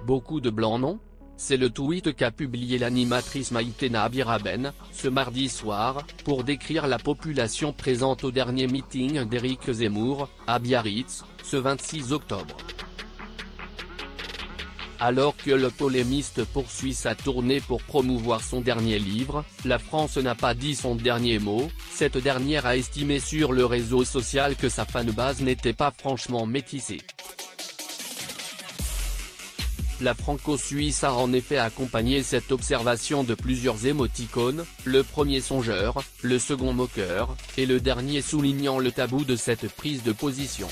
Beaucoup de blancs non? C'est le tweet qu'a publié l'animatrice Maïté Nabiraben, ce mardi soir, pour décrire la population présente au dernier meeting d'Éric Zemmour, à Biarritz, ce 26 octobre. Alors que le polémiste poursuit sa tournée pour promouvoir son dernier livre, La France n'a pas dit son dernier mot, cette dernière a estimé sur le réseau social que sa fanbase n'était pas franchement métissée. La franco-suisse a en effet accompagné cette observation de plusieurs émoticônes, le premier songeur, le second moqueur, et le dernier soulignant le tabou de cette prise de position.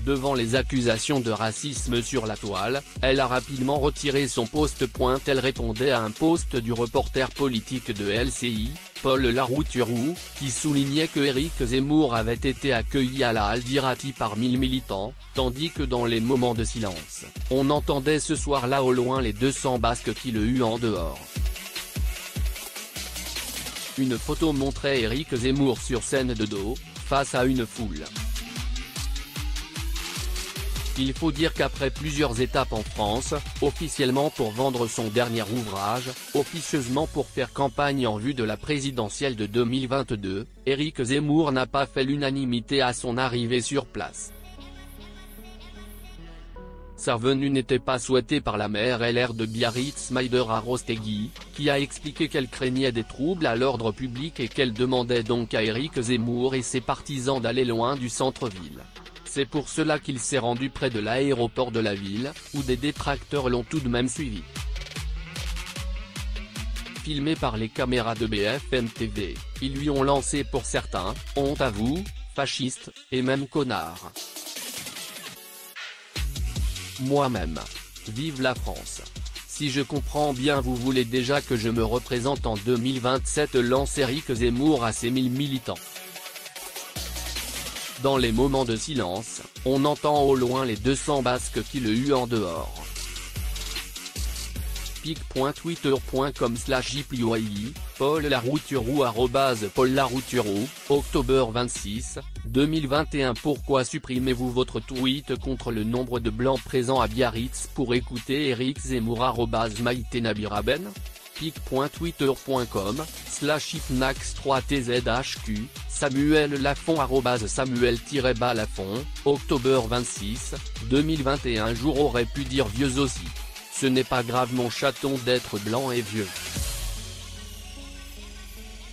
Devant les accusations de racisme sur la toile, elle a rapidement retiré son post. Elle répondait à un post du reporter politique de LCI, Paul Larouturou, qui soulignait que Éric Zemmour avait été accueilli à la Aldirati par 1000 militants, tandis que dans les moments de silence, on entendait ce soir-là au loin les 200 Basques qui le huent en dehors. Une photo montrait Éric Zemmour sur scène de dos, face à une foule. Il faut dire qu'après plusieurs étapes en France, officiellement pour vendre son dernier ouvrage, officieusement pour faire campagne en vue de la présidentielle de 2022, Éric Zemmour n'a pas fait l'unanimité à son arrivée sur place. Sa venue n'était pas souhaitée par la maire LR de Biarritz Maïder Arostegui, qui a expliqué qu'elle craignait des troubles à l'ordre public et qu'elle demandait donc à Éric Zemmour et ses partisans d'aller loin du centre-ville. C'est pour cela qu'il s'est rendu près de l'aéroport de la ville, où des détracteurs l'ont tout de même suivi. Filmé par les caméras de BFM TV, ils lui ont lancé pour certains, « honte à vous, fasciste, et même connard ». Moi-même. Vive la France. Si je comprends bien, vous voulez déjà que je me représente en 2027, lance Éric Zemmour à ses 1000 militants. Dans les moments de silence, on entend au loin les 200 Basques qui le huent en dehors. pic.twitter.com/jpyoyi, Paul Larouturou @Paul Larouturou, octobre 26, 2021. Pourquoi supprimez-vous votre tweet contre le nombre de blancs présents à Biarritz? Pour écouter Éric Zemmour @Maïté Nabiraben, pic.twitter.com/ifnax3tzhq, Samuel Lafont @Samuel-Lafont, octobre 26, 2021. Jour aurait pu dire vieux aussi. Ce n'est pas grave mon chaton d'être blanc et vieux.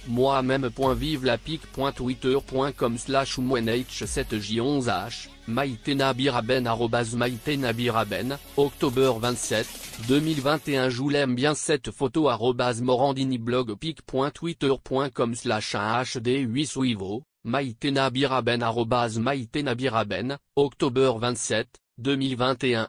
Moi-même. Vive la pic.twitter.com/umnh7j11h, Maïté Nabiraben @Maïté Nabiraben, octobre 27, 2021. Je l'aime bien cette photo @morandiniblog pic.twitter.com/1hd8suivo, Maïté Nabiraben @Maïté Nabiraben, octobre 27, 2021.